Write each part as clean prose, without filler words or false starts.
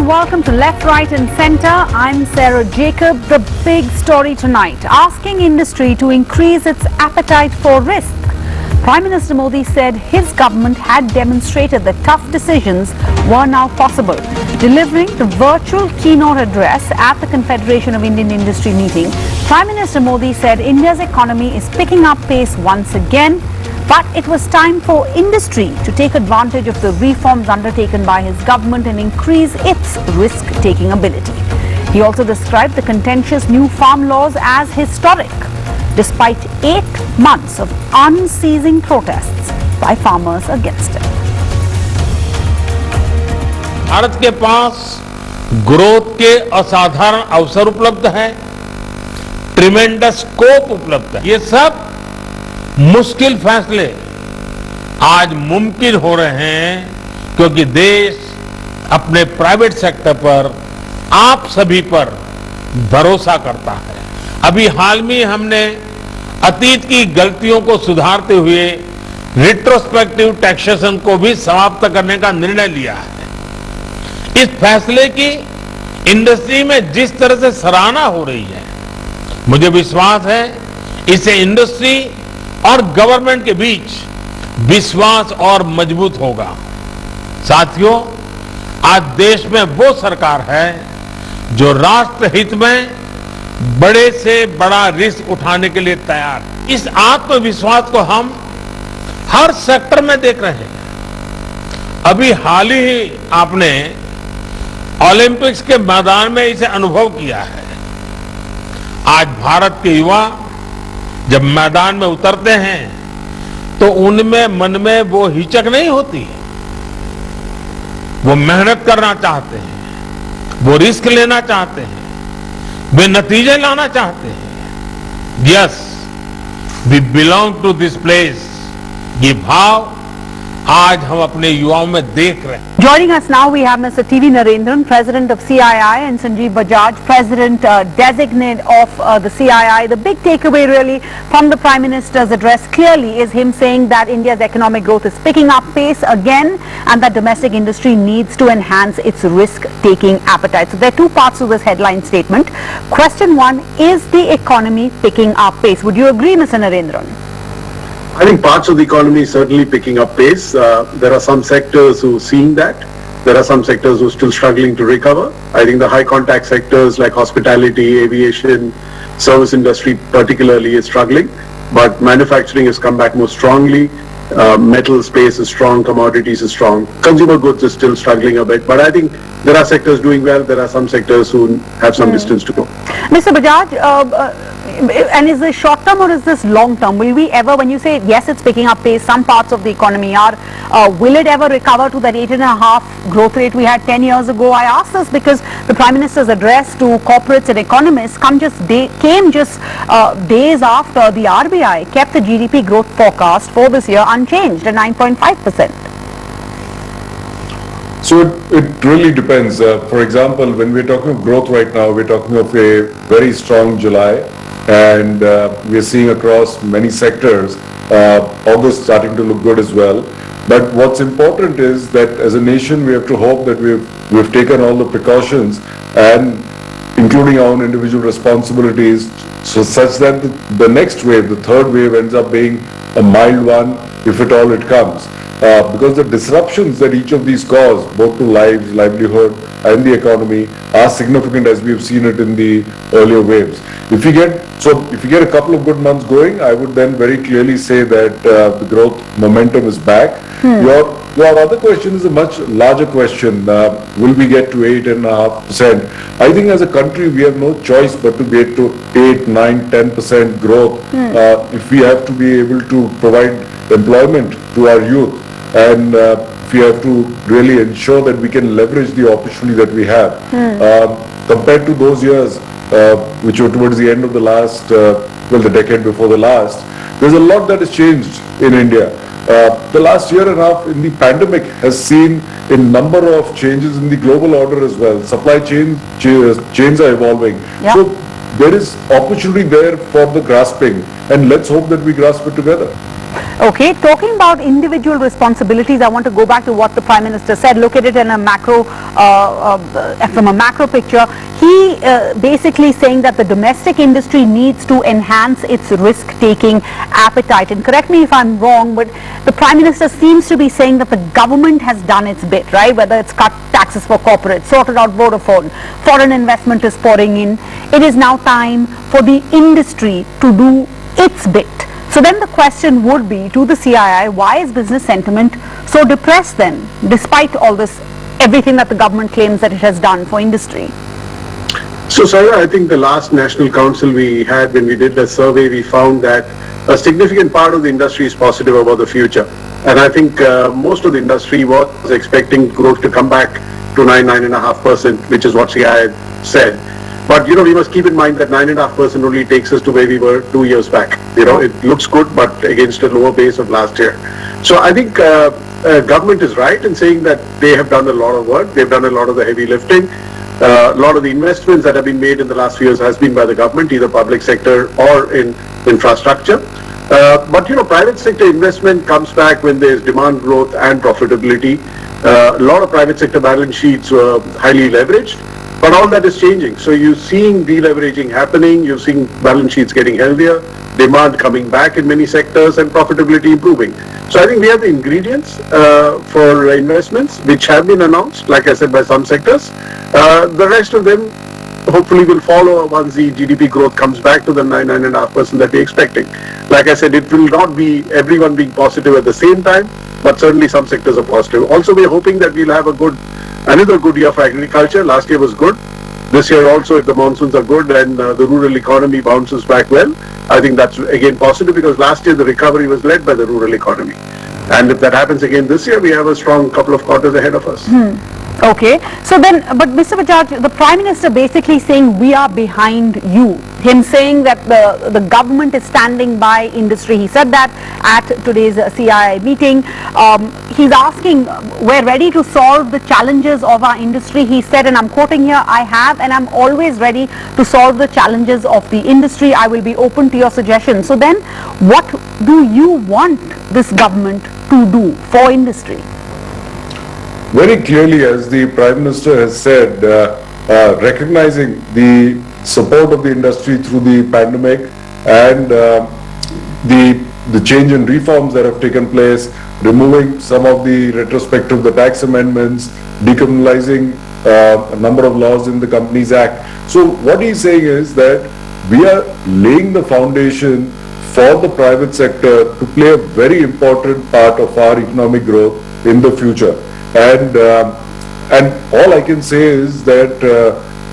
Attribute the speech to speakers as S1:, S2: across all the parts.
S1: and welcome to Left, Right and Centre. I'm Sarah Jacob. The big story tonight, asking industry to increase its appetite for risk. Prime Minister Modi said his government had demonstrated that tough decisions were now possible. Delivering the virtual keynote address at the Confederation of Indian Industry meeting, Prime Minister Modi said India's economy is picking up pace once again, but it was time for industry to take advantage of the reforms undertaken by his government and increase its risk-taking ability. He also described the contentious new farm laws as historic, despite 8 months of unceasing protests by farmers against it.
S2: Bharat के पास growth के असाधारण अवसर उपलब्ध हैं, tremendous scope उपलब्ध है। ये सब मुश्किल फैसले आज मुमकिन हो रहे हैं क्योंकि देश अपने प्राइवेट सेक्टर पर, आप सभी पर भरोसा करता है। अभी हाल में हमने अतीत की गलतियों को सुधारते हुए रिट्रोस्पेक्टिव टैक्सेशन को भी समाप्त करने का निर्णय लिया है। इस फैसले की इंडस्ट्री में जिस तरह से सराहना हो रही है, मुझे विश्वास है इससे इंडस्ट्री और गवर्नमेंट के बीच विश्वास और मजबूत होगा। साथियों, आज देश में वो सरकार है जो राष्ट्र हित में बड़े से बड़ा रिस्क उठाने के लिए तैयार है। इस आत्मविश्वास को हम हर सेक्टर में देख रहे हैं। अभी हाल ही आपने ओलंपिक्स के मैदान में इसे अनुभव किया है। आज भारत के युवा जब मैदान में उतरते हैं तो उनमें मन में वो हिचक नहीं होती, वो मेहनत करना चाहते हैं, वो रिस्क लेना चाहते हैं, वे नतीजे लाना चाहते हैं। Yes, we belong to this place, ये भाव आज हम अपने युवाओं में देख रहे हैं।
S1: Joining us now, we have Mr. T.V. Narendran, President of CII, and Sanjeev Bajaj, President designate of the CII. The big takeaway really from the Prime Minister's address clearly is him saying that India's economic growth is picking up pace again and that domestic industry needs to enhance its risk-taking appetite. So there are two parts to this headline statement. Question one, is the economy picking up pace? Would you agree, Mr. Narendran?
S3: I think parts of the economy is certainly picking up pace. There are some sectors who are seeing that. There are some sectors who are still struggling to recover. I think the high contact sectors like hospitality, aviation, service industry particularly is struggling. But manufacturing has come back more strongly. Metal space is strong, commodities is strong. Consumer goods is still struggling a bit. But I think there are sectors doing well. There are some sectors who have some distance to go.
S1: Mr. Bajaj, and is this short term or is this long term? Will we ever, when you say yes, it's picking up pace, some parts of the economy are, will it ever recover to that 8.5% growth rate we had 10 years ago? I ask this because the Prime Minister's address to corporates and economists came just days after the RBI kept the GDP growth forecast for this year unchanged at 9.5%.
S4: So it really depends. For example, when we're talking of growth right now, we're talking of a very strong July, and we're seeing across many sectors August starting to look good as well. But what's important is that as a nation we have to hope that we've taken all the precautions, and including our own individual responsibilities, so such that the next wave, the third wave, ends up being a mild one, if at all it comes. Because the disruptions that each of these cause, both to lives, livelihood and the economy, are significant as we've seen it in the earlier waves. If you get a couple of good months going, I would then very clearly say that the growth momentum is back. Your other question is a much larger question. Will we get to 8.5%? I think as a country we have no choice but to get to 8, 9, 10% growth if we have to be able to provide employment to our youth, and we have to really ensure that we can leverage the opportunity that we have. Compared to those years which were towards the end of the last, the decade before the last, there's a lot that has changed in India. The last year and a half in the pandemic has seen a number of changes in the global order as well. Supply chains are evolving.
S1: Yeah.
S4: So there is opportunity there for the grasping, and let's hope that we grasp it together.
S1: Okay, talking about individual responsibilities, I want to go back to what the Prime Minister said. Look at it in a macro, from a macro picture. He basically saying that the domestic industry needs to enhance its risk-taking appetite. And correct me if I'm wrong, but the Prime Minister seems to be saying that the government has done its bit, right? Whether it's cut taxes for corporates, sorted out Vodafone, foreign investment is pouring in. It is now time for the industry to do its bit. So then the question would be to the CII, why is business sentiment so depressed then, despite all this, everything that the government claims that it has done for industry?
S3: So, Sarah, I think the last National Council we had, when we did the survey, we found that a significant part of the industry is positive about the future. And I think most of the industry was expecting growth to come back to 9.5%, which is what CII said. But, we must keep in mind that 9.5% only takes us to where we were 2 years back. It looks good, but against a lower base of last year. So I think government is right in saying that they have done a lot of work. They've done a lot of the heavy lifting. A lot of the investments that have been made in the last few years has been by the government, either public sector or in infrastructure. But private sector investment comes back when there is demand growth and profitability. A lot of private sector balance sheets were highly leveraged. But all that is changing. So you're seeing deleveraging happening, you're seeing balance sheets getting healthier, demand coming back in many sectors, and profitability improving. So I think we have the ingredients for investments which have been announced, like I said, by some sectors. The rest of them hopefully will follow once the GDP growth comes back to the 9.5% that we're expecting. Like I said, it will not be everyone being positive at the same time, but certainly some sectors are positive. Also, we're hoping that we'll have another good year for agriculture. Last year was good. This year also, if the monsoons are good and the rural economy bounces back well, I think that's again positive, because last year the recovery was led by the rural economy. And if that happens again this year, we have a strong couple of quarters ahead of us.
S1: Okay, so then, but Mr. Bajaj, the Prime Minister basically saying we are behind you. Him saying that the government is standing by industry. He said that at today's CII meeting. He's asking, we're ready to solve the challenges of our industry. He said, and I'm quoting here, I have and I'm always ready to solve the challenges of the industry. I will be open to your suggestions. So then, what do you want this government to do for industry?
S4: Very clearly, as the Prime Minister has said, recognizing the support of the industry through the pandemic and the change in reforms that have taken place, removing some of the retrospective, the tax amendments, decriminalizing a number of laws in the Companies Act. So what he's saying is that we are laying the foundation for the private sector to play a very important part of our economic growth in the future. And all I can say is that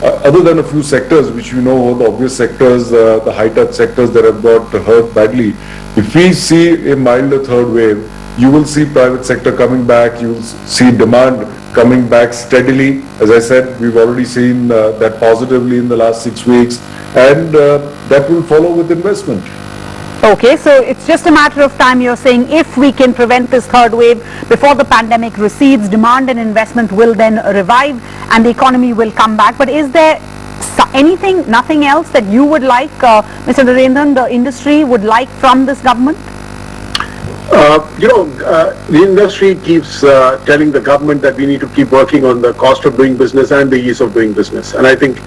S4: other than a few sectors, which you know are the obvious sectors, the high-touch sectors that have got hurt badly, if we see a milder third wave, you will see private sector coming back, you will see demand coming back steadily. As I said, we've already seen that positively in the last 6 weeks, and that will follow with investment.
S1: Okay, so it's just a matter of time, you're saying, if we can prevent this third wave before the pandemic recedes, demand and investment will then revive and the economy will come back. But is there nothing else that you would like, Mr. Narendran, the industry would like from this government?
S3: The industry keeps telling the government that we need to keep working on the cost of doing business and the ease of doing business. And I think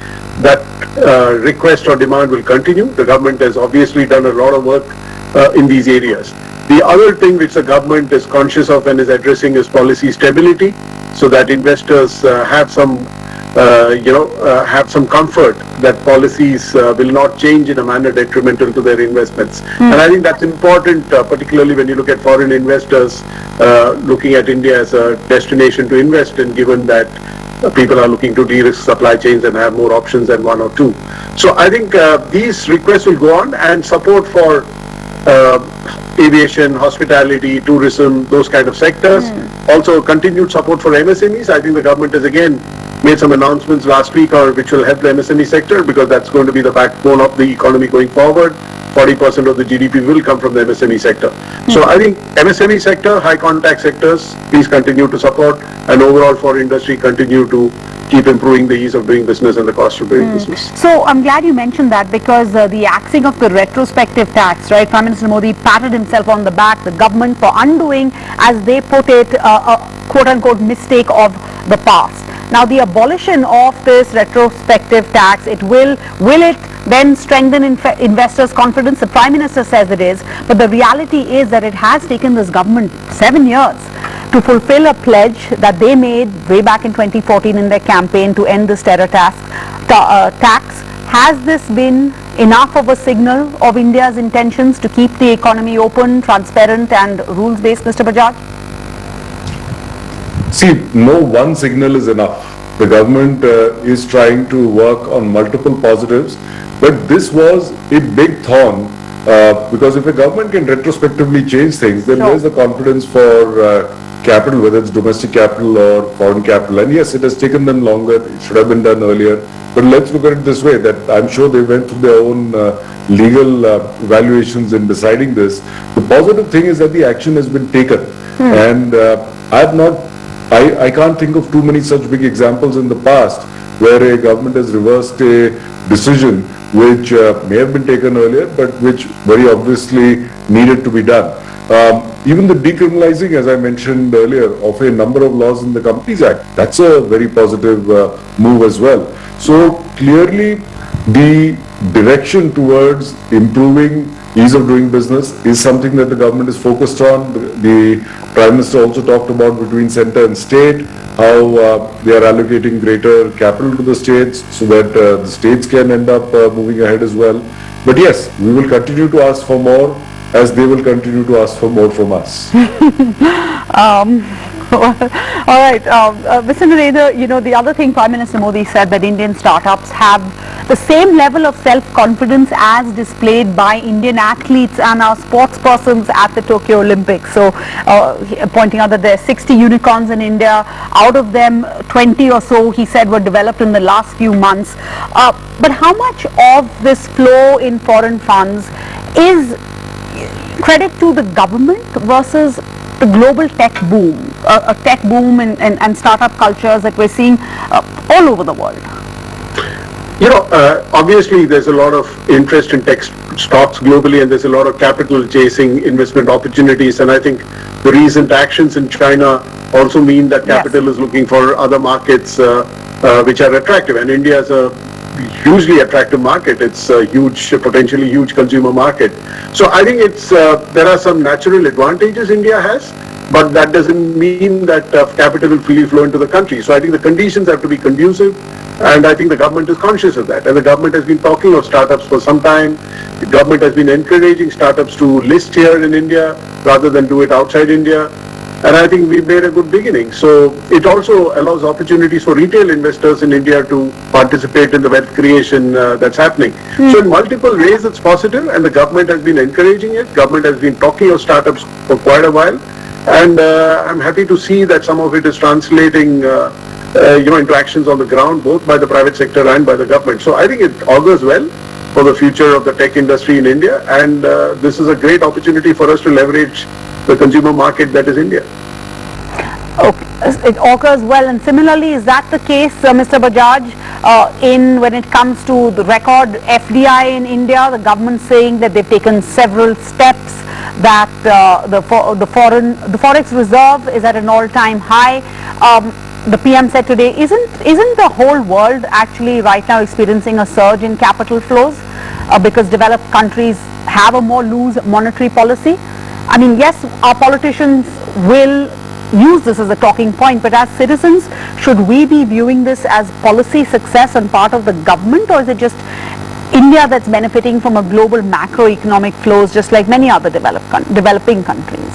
S3: that request or demand will continue. The government has obviously done a lot of work in these areas. The other thing which the government is conscious of and is addressing is policy stability, so that investors have some comfort that policies will not change in a manner detrimental to their investments. And I think that's important, particularly when you look at foreign investors looking at India as a destination to invest in, given that people are looking to de-risk supply chains and have more options than one or two. So I think these requests will go on, and support for aviation, hospitality, tourism, those kind of sectors. Also continued support for MSMEs. I think the government has again made some announcements last week which will help the MSME sector, because that's going to be the backbone of the economy going forward. 40% of the GDP will come from the MSME sector. So I think MSME sector, high contact sectors, please continue to support, and overall for industry continue to keep improving the ease of doing business and the cost of doing business.
S1: So I'm glad you mentioned that, because the axing of the retrospective tax, right? Prime Minister Modi patted himself on the back, the government, for undoing, as they put it, a quote-unquote mistake of the past. Now, the abolition of this retrospective tax, will it then strengthen investors' confidence? The Prime Minister says it is, but the reality is that it has taken this government 7 years to fulfill a pledge that they made way back in 2014 in their campaign to end this terror tax. Has this been enough of a signal of India's intentions to keep the economy open, transparent and rules-based, Mr. Bajaj?
S4: See, no one signal is enough. The government is trying to work on multiple positives, but this was a big thorn, because if a government can retrospectively change things, then there's the confidence for capital, whether it's domestic capital or foreign capital. And yes, it has taken them longer. It should have been done earlier. But let's look at it this way, that I'm sure they went through their own legal evaluations in deciding this. The positive thing is that the action has been taken. And I can't think of too many such big examples in the past where a government has reversed a decision which may have been taken earlier, but which very obviously needed to be done. Even the decriminalizing, as I mentioned earlier, of a number of laws in the Companies Act, that's a very positive move as well. So clearly the direction towards improving ease of doing business is something that the government is focused on. The Prime Minister also talked about between centre and state, how they are allocating greater capital to the states so that the states can end up moving ahead as well. But yes, we will continue to ask for more, as they will continue to ask for more from us.
S1: All right, Mr. Narendra, the other thing Prime Minister Modi said, that Indian startups have the same level of self-confidence as displayed by Indian athletes and our sports persons at the Tokyo Olympics. So, pointing out that there are 60 unicorns in India, out of them 20 or so, he said, were developed in the last few months. But how much of this flow in foreign funds is credit to the government versus the global tech boom, a tech boom and startup cultures that we're seeing all over the world?
S3: Obviously there's a lot of interest in tech stocks globally, and there's a lot of capital chasing investment opportunities, and I think the recent actions in China also mean that capital is looking for other markets which are attractive, and India is a hugely attractive market. It's a potentially huge consumer market. So I think there are some natural advantages India has, but that doesn't mean that capital will freely flow into the country. So I think the conditions have to be conducive, and I think the government is conscious of that. And the government has been talking of startups for some time. The government has been encouraging startups to list here in India rather than do it outside India. And I think we've made a good beginning. So it also allows opportunities for retail investors in India to participate in the wealth creation that's happening. So in multiple ways it's positive, and the government has been encouraging it. Government has been talking of startups for quite a while. And I'm happy to see that some of it is translating into actions on the ground, both by the private sector and by the government. So I think it augurs well for the future of the tech industry in India, and this is a great opportunity for us to leverage the consumer market that is India.
S1: Okay, it occurs well. And similarly, is that the case, Mr. Bajaj, when it comes to the record FDI in India? The government saying that they've taken several steps, that the forex reserve is at an all-time high. The PM said today, isn't the whole world actually right now experiencing a surge in capital flows because developed countries have a more loose monetary policy? I mean, yes, our politicians will use this as a talking point, but as citizens, should we be viewing this as policy success on part of the government, or is it just India that's benefiting from a global macroeconomic flows just like many other developing countries?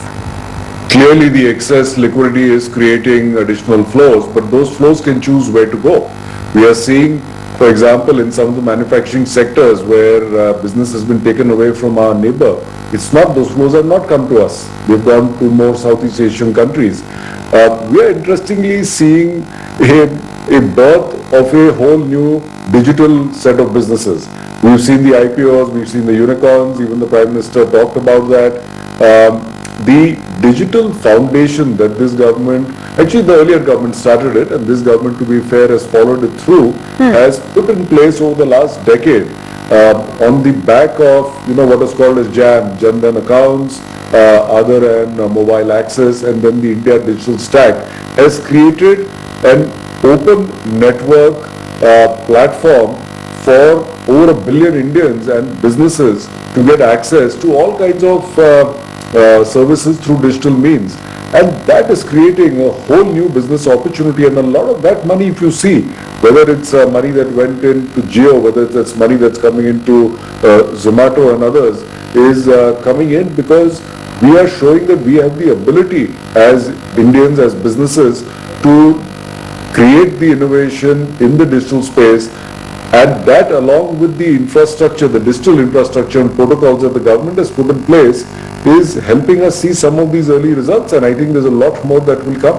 S4: Clearly the excess liquidity is creating additional flows, but those flows can choose where to go. We are seeing, for example, in some of the manufacturing sectors where business has been taken away from our neighbor, those flows have not come to us. They've gone to more Southeast Asian countries. We are interestingly seeing a birth of a whole new digital set of businesses. We've seen the IPOs, we've seen the unicorns, even the Prime Minister talked about that. The digital foundation that this government Actually, the earlier government started it, and this government, to be fair, has followed it through, has put in place over the last decade, on the back of, what is called as JAM, Jan Dhan accounts, other and mobile access, and then the India Digital Stack, has created an open network platform for over 1 billion Indians and businesses to get access to all kinds of services through digital means. And that is creating a whole new business opportunity, and a lot of that money, if you see, whether it's money that went into Jio, whether it's money that's coming into Zomato and others, is coming in because we are showing that we have the ability as Indians, as businesses, to create the innovation in the digital space, and that along with the infrastructure, the digital infrastructure and protocols that the government has put in place is helping us see some of these early results, and I think there's a lot more that will come.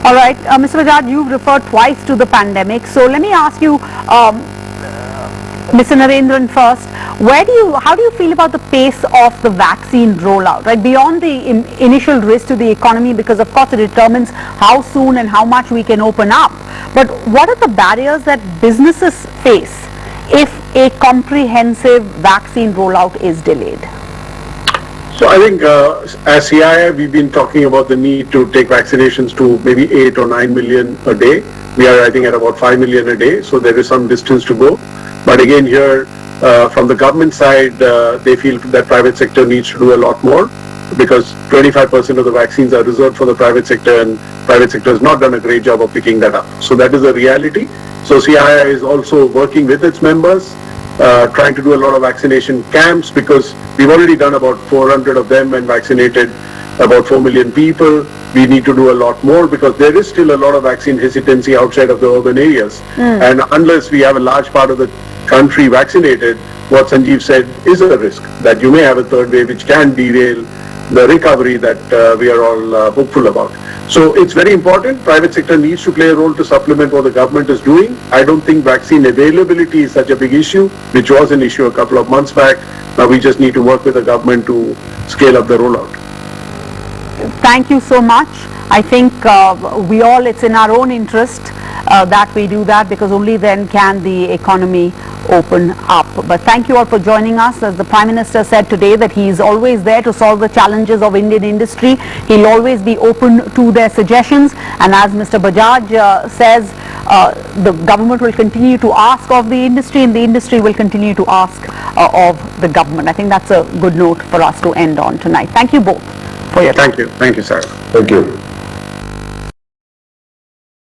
S1: All right, Mr. Bajaj, you've referred twice to the pandemic. So let me ask you, Mr. Narendran first, how do you feel about the pace of the vaccine rollout, right? Beyond the initial risk to the economy, because of course it determines how soon and how much we can open up. But what are the barriers that businesses face if a comprehensive vaccine rollout is delayed?
S3: So I think as CII, we've been talking about the need to take vaccinations to maybe 8 or 9 million a day. We are, I think, at about 5 million a day, so there is some distance to go. But again, here, from the government side, they feel that private sector needs to do a lot more, because 25% of the vaccines are reserved for the private sector, and private sector has not done a great job of picking that up. So that is a reality. So CII is also working with its members, trying to do a lot of vaccination camps, because we've already done about 400 of them and vaccinated about 4 million people. We need to do a lot more because there is still a lot of vaccine hesitancy outside of the urban areas. And unless we have a large part of the country vaccinated, what Sanjeev said is a risk that you may have a third wave which can derail the recovery that we are all hopeful about. So it's very important. Private sector needs to play a role to supplement what the government is doing. I don't think vaccine availability is such a big issue, which was an issue a couple of months back. Now we just need to work with the government to scale up the rollout.
S1: Thank you so much. I think it's in our own interest that we do that, because only then can the economy open up. But thank you all for joining us. As the Prime Minister said today, that he is always there to solve the challenges of Indian industry. He'll always be open to their suggestions. And as Mr. Bajaj says, the government will continue to ask of the industry, and the industry will continue to ask of the government. I think that's a good note for us to end on tonight. Thank you both for your time.
S3: Thank you, Sarah.
S4: Thank you.